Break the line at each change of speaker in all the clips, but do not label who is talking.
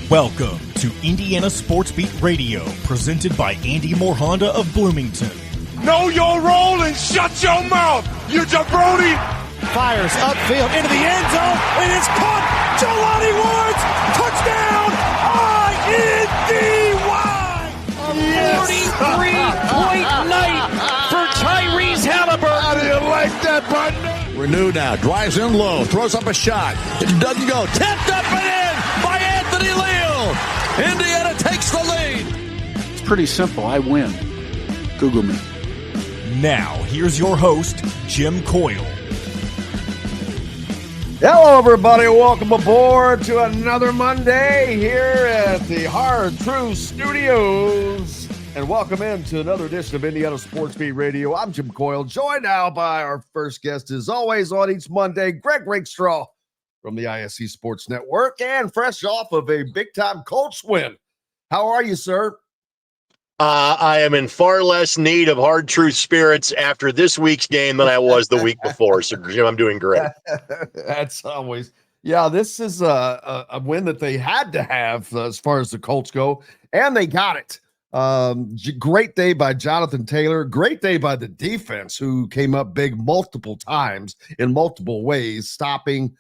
Welcome to Indiana Sports Beat Radio, presented by Andy Moore Honda of Bloomington.
Know your role and shut your mouth, you jabroni!
Fires upfield into the end zone, and it's caught! Jelani Woods! Touchdown! I-N-D-Y!
A 43-point night for Tyrese Halliburton.
How do you like that, partner?
Renew now, drives in low, throws up a shot. It doesn't go. Tipped up and in by Anthony Leal. Indiana takes the lead.
It's pretty simple. I win. Google me.
Now, here's your host, Jim Coyle.
Hello, everybody. Welcome aboard to another Monday here at the Hard Truth Studios. And welcome into another edition of Indiana Sports Beat Radio. I'm Jim Coyle, joined now by our first guest, as always, on each Monday, Greg Rakestraw from the ISC Sports Network, and fresh off of a big-time Colts win. How are you, sir?
I am in far less need of hard truth spirits after this week's game than I was the week before. So, Jim, I'm doing great.
That's always, yeah, this is a win that they had to have as far as the Colts go, and they got it. Great day by Jonathan Taylor. Great day by the defense, who came up big multiple times in multiple ways, stopping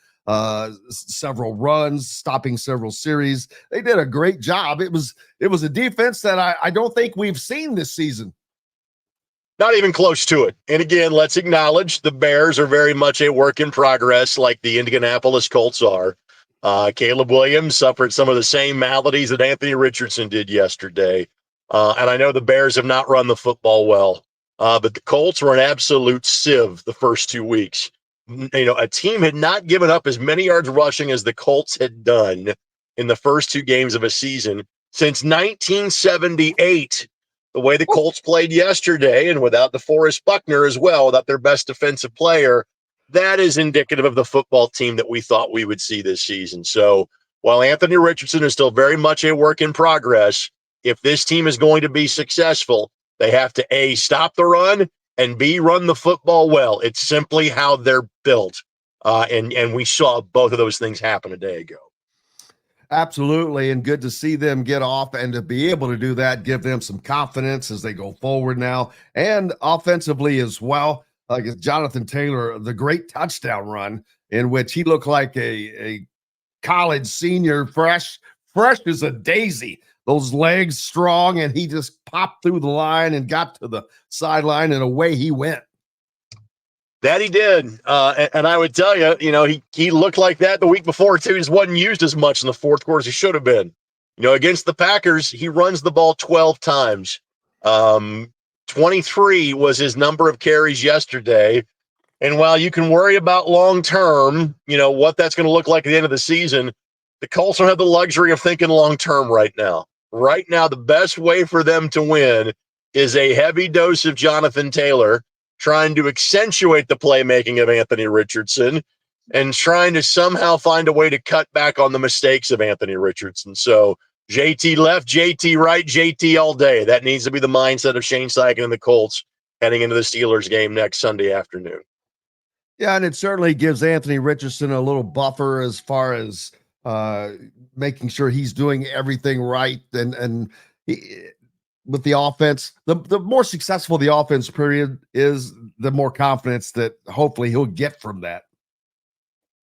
several runs, stopping several series. They did a great job. It was a defense that I don't think we've seen this season.
Not even close to it. And again, let's acknowledge the Bears are very much a work in progress, like the Indianapolis Colts are. Caleb Williams suffered some of the same maladies that Anthony Richardson did yesterday. And I know the Bears have not run the football well, but the Colts were an absolute sieve the first 2 weeks. You know, a team had not given up as many yards rushing as the Colts had done in the first 2 games of a season since 1978. The way the Colts played yesterday, and without DeForest Buckner as well, without their best defensive player, that is indicative of the football team that we thought we would see this season. So while Anthony Richardson is still very much a work in progress, if this team is going to be successful, they have to A, stop the run, and B, run the football well. It's simply how they're built. And we saw both of those things happen a day ago.
Absolutely, and good to see them get off and to be able to do that, give them some confidence as they go forward now, and offensively as well. Like Jonathan Taylor, the great touchdown run in which he looked like a college senior, fresh as a daisy. Those legs strong, and he just popped through the line and got to the sideline, and away he went.
That he did. And I would tell you, you know, he looked like that the week before, too. He just wasn't used as much in the fourth quarter as he should have been. You know, against the Packers, he runs the ball 12 times. 23 was his number of carries yesterday. And while you can worry about long-term, you know, what that's going to look like at the end of the season, the Colts don't have the luxury of thinking long-term right now. Right now, the best way for them to win is a heavy dose of Jonathan Taylor, trying to accentuate the playmaking of Anthony Richardson and trying to somehow find a way to cut back on the mistakes of Anthony Richardson. So JT left, JT right, JT all day. That needs to be the mindset of Shane Steichen and the Colts heading into the Steelers game next Sunday afternoon.
Yeah, and it certainly gives Anthony Richardson a little buffer as far as making sure he's doing everything right. And with the offense, the more successful the offense period is, the more confidence that hopefully he'll get from that.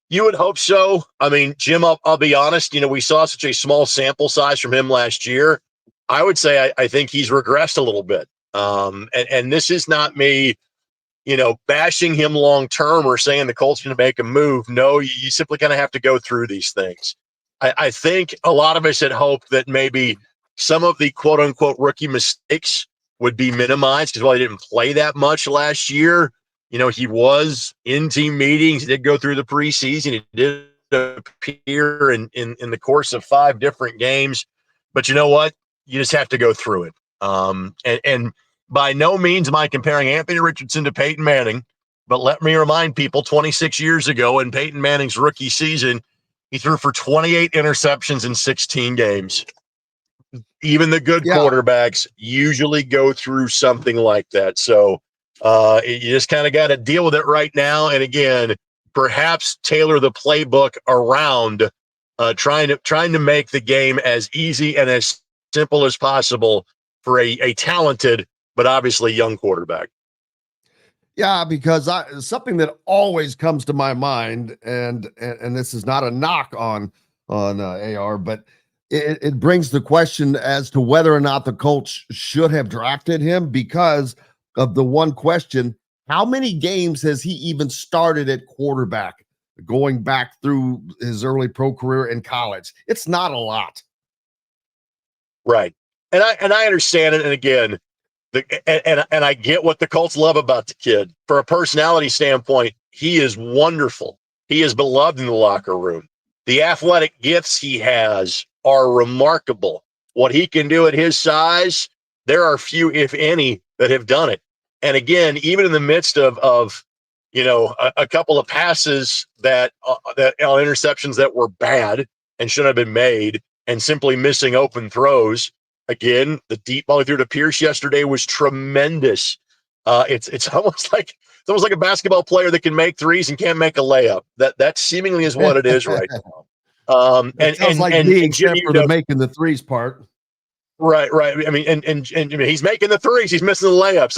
You would hope so. I mean, Jim, I'll be honest, you know, we saw such a small sample size from him last year. I would say I think he's regressed a little bit. And this is not me, you know, bashing him long-term or saying the Colts are going to make a move. No, you simply kind of have to go through these things. I think a lot of us had hoped that maybe some of the quote-unquote rookie mistakes would be minimized, because while he didn't play that much last year, you know, he was in team meetings. He did go through the preseason. He did appear in the course of 5 different games. But you know what? You just have to go through it. And by no means am I comparing Anthony Richardson to Peyton Manning, but let me remind people, 26 years ago in Peyton Manning's rookie season, he threw for 28 interceptions in 16 games. Even the good quarterbacks usually go through something like that. So you just kind of got to deal with it right now. And again, perhaps tailor the playbook around trying to make the game as easy and as simple as possible for a talented but obviously young quarterback.
Yeah, because something that always comes to my mind, and this is not a knock on AR, but it brings the question as to whether or not the Colts should have drafted him because of the one question: how many games has he even started at quarterback, going back through his early pro career in college? It's not a lot,
right? And I understand it, and again. And I get what the Colts love about the kid. For a personality standpoint, he is wonderful. He is beloved in the locker room. The athletic gifts he has are remarkable. What he can do at his size, there are few, if any, that have done it. And again, even in the midst of a couple of passes that interceptions that were bad and should have been made, and simply missing open throws. Again, the deep ball he threw to Pierce yesterday was tremendous. It's almost like a basketball player that can make threes and can't make a layup. That seemingly is what it is right now.
it sounds like me, except for the making the threes part.
Right. I mean, and he's making the threes. He's missing the layups.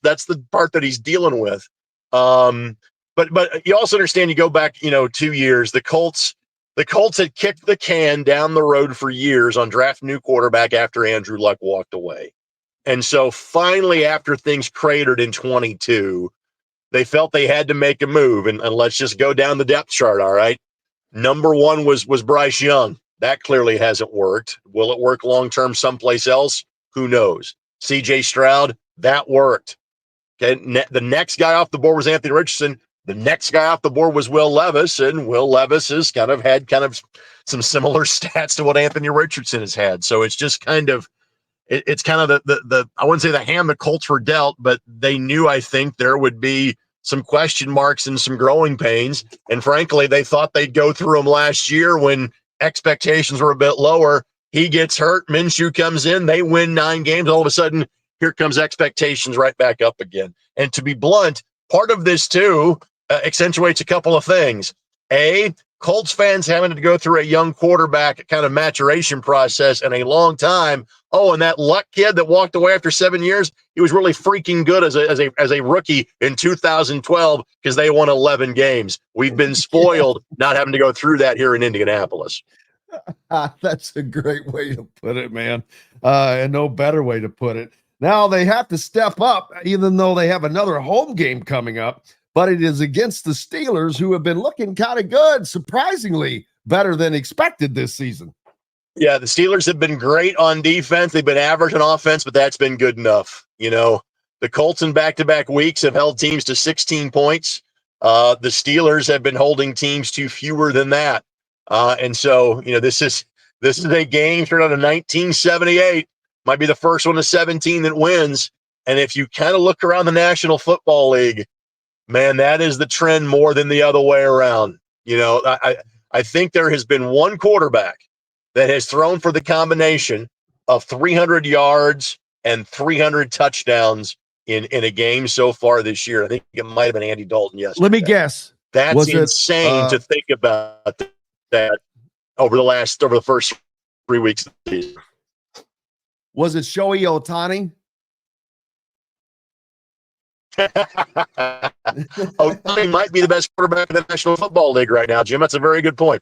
That's the part that he's dealing with. But you also understand. You go back, 2 years. The Colts had kicked the can down the road for years on drafting new quarterback after Andrew Luck walked away. And so finally, after things cratered in 22, they felt they had to make a move. And let's just go down the depth chart, all right? Number one was Bryce Young. That clearly hasn't worked. Will it work long-term someplace else? Who knows? C.J. Stroud, that worked. Okay, the next guy off the board was Anthony Richardson. The next guy off the board was Will Levis, and Will Levis has had some similar stats to what Anthony Richardson has had. So it's just it's kind of the I wouldn't say the hand the Colts were dealt, but they knew, I think, there would be some question marks and some growing pains. And frankly, they thought they'd go through them last year when expectations were a bit lower. He gets hurt, Minshew comes in, they win 9 games. All of a sudden, here comes expectations right back up again. And to be blunt, part of this too accentuates a couple of things. A, Colts fans having to go through a young quarterback kind of maturation process in a long time. Oh, and that Luck kid that walked away after 7 years, he was really freaking good as a rookie in 2012 because they won 11 games. We've been spoiled not having to go through that here in Indianapolis.
That's a great way to put it, man. And no better way to put it. Now they have to step up, even though they have another home game coming up, but it is against the Steelers, who have been looking kind of good, surprisingly better than expected this season.
Yeah, the Steelers have been great on defense. They've been average on offense, but that's been good enough. The Colts in back-to-back weeks have held teams to 16 points. The Steelers have been holding teams to fewer than that. And so, this is a game straight out of 1978. Might be the first one of 17 that wins. And if you kind of look around the National Football League, man, that is the trend more than the other way around. I think there has been one quarterback that has thrown for the combination of 300 yards and 300 touchdowns in a game so far this year. I think it might have been Andy Dalton yesterday.
Let me guess.
That's insane to think about that over the first 3 weeks of the season.
Was it Shohei Ohtani?
Ohtani might be the best quarterback in the National Football League right now, Jim. That's a very good point.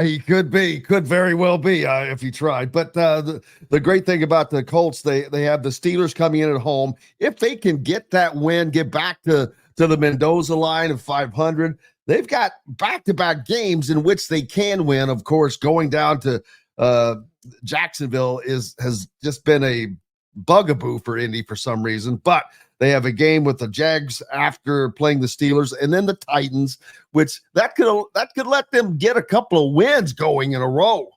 He could very well be if he tried. But the great thing about the Colts, they have the Steelers coming in at home. If they can get that win, get back to the Mendoza line of 500, they've got back-to-back games in which they can win. Of course, going down to Jacksonville has just been a bugaboo for Indy for some reason, but they have a game with the Jags after playing the Steelers, and then the Titans, which that could let them get a couple of wins going in a row.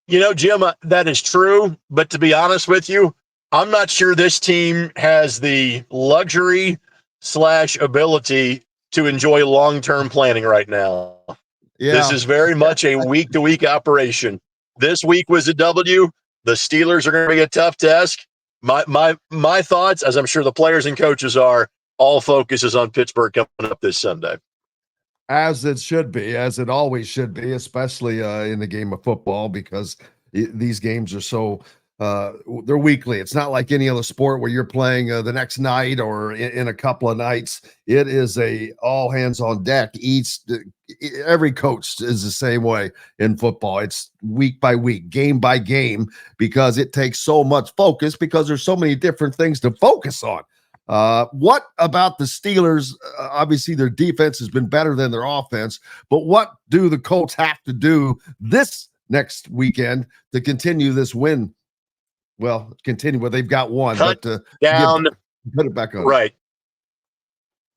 Jim, that is true. But to be honest with you, I'm not sure this team has the luxury / ability to enjoy long-term planning right now. Yeah. This is very much a week-to-week operation. This week was a W. The Steelers are going to be a tough task. My thoughts, as I'm sure the players and coaches are, all focuses on Pittsburgh coming up this Sunday.
As it should be, as it always should be, especially in the game of football, because these games are so they're weekly. It's not like any other sport where you're playing the next night or in a couple of nights. It is a all hands on deck. Every coach is the same way in football. It's week by week, game by game, because it takes so much focus because there's so many different things to focus on. What about the Steelers? Obviously, their defense has been better than their offense, but what do the Colts have to do this next weekend to continue this win? Well, continue. Well, they've got one,
Cut
but
down,
put it back on.
right.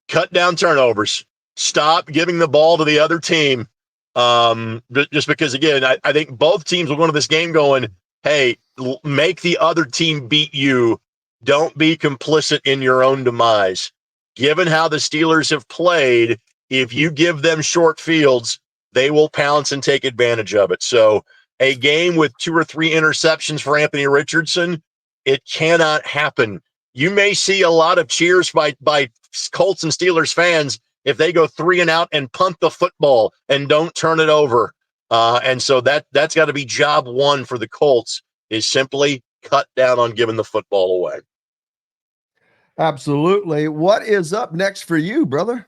Cut down turnovers. Stop giving the ball to the other team. Just because, again, I think both teams will go into this game going, hey, make the other team beat you. Don't be complicit in your own demise. Given how the Steelers have played, if you give them short fields, they will pounce and take advantage of it. So a game with 2 or 3 interceptions for Anthony Richardson, it cannot happen. You may see a lot of cheers by Colts and Steelers fans if they go 3 and out and punt the football and don't turn it over. And so that's got to be job one for the Colts, is simply cut down on giving the football away.
Absolutely. What is up next for you, brother?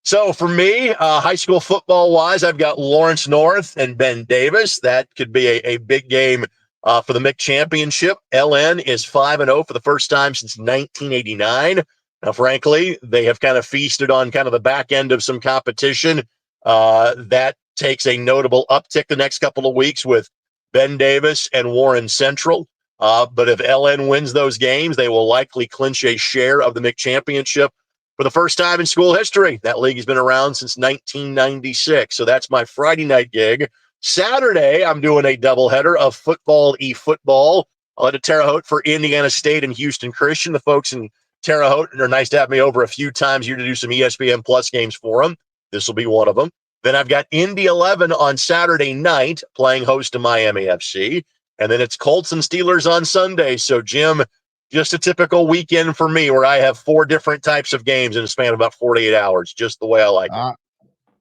So for me, high school football wise, I've got Lawrence North and Ben Davis. That could be a big game for the MIC championship. LN is 5-0 for the first time since 1989. Now, frankly, they have kind of feasted on kind of the back end of some competition. That takes a notable uptick the next couple of weeks with Ben Davis and Warren Central. But if LN wins those games, they will likely clinch a share of the MIC championship for the first time in school history. That league has been around since 1996. So that's my Friday night gig. Saturday, I'm doing a doubleheader of football e-football. I'll head to Terre Haute for Indiana State and Houston Christian. The folks in Terre Haute are nice to have me over a few times here to do some ESPN Plus games for them. This will be one of them. Then I've got Indy 11 on Saturday night playing host to Miami FC. And then it's Colts and Steelers on Sunday. So, Jim, just a typical weekend for me where I have 4 different types of games in a span of about 48 hours, just the way I like it.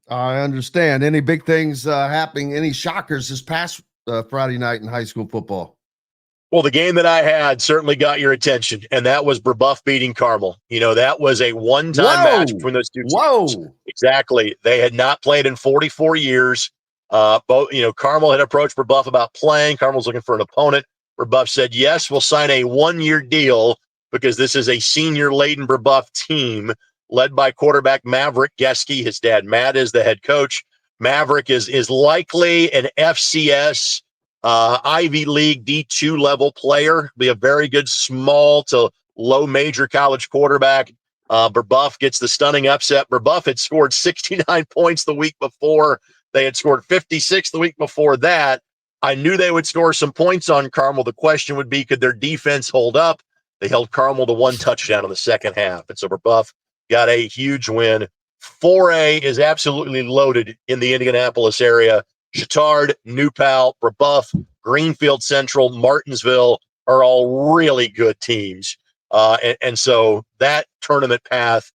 I understand. Any big things happening, any shockers this past Friday night in high school football?
Well, the game that I had certainly got your attention, and that was Brebeuf beating Carmel. You know, that was a one-time match between those two teams. Exactly. They had not played in 44 years. Carmel had approached Brebeuf about playing. Carmel's looking for an opponent. Brebeuf said, yes, we'll sign a 1-year deal because this is a senior-laden Brebeuf team led by quarterback Maverick Geske. His dad, Matt, is the head coach. Maverick is likely an FCS Ivy League D2 level player, be a very good small to low major college quarterback. Brebeuf gets the stunning upset. Brebeuf had scored 69 points the week before. They had scored 56 the week before that. I knew they would score some points on Carmel. The question would be, could their defense hold up? They held Carmel to 1 touchdown in the second half. And so Brebeuf got a huge win. 4A is absolutely loaded in the Indianapolis area. Chittard, New Pal, Brebeuf, Greenfield Central, Martinsville are all really good teams. And so that tournament path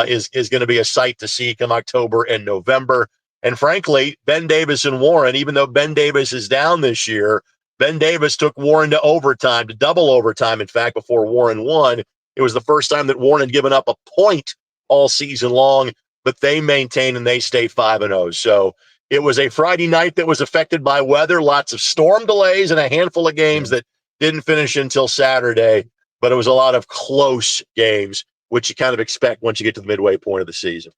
is going to be a sight to see come October and November. And frankly, Ben Davis and Warren, even though Ben Davis is down this year, Ben Davis took Warren to overtime, to double overtime, in fact, before Warren won. It was the first time that Warren had given up a point all season long, but they maintain and they stay 5-0. So it was a Friday night that was affected by weather, lots of storm delays, and a handful of games that didn't finish until Saturday. But it was a lot of close games, which you kind of expect once you get to the midway point of the season.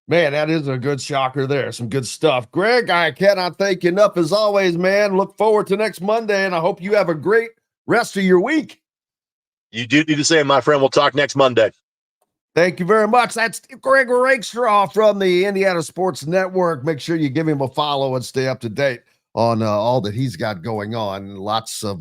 Man, that is a good shocker there. Some good stuff. Greg, I cannot thank you enough as always, man. Look forward to next Monday, and I hope you have a great rest of your week.
You do need to say, my friend, we'll talk next Monday.
Thank you very much. That's Greg Rakestraw from the Indiana Sports Network. Make sure you give him a follow and stay up to date on all that he's got going on. Lots of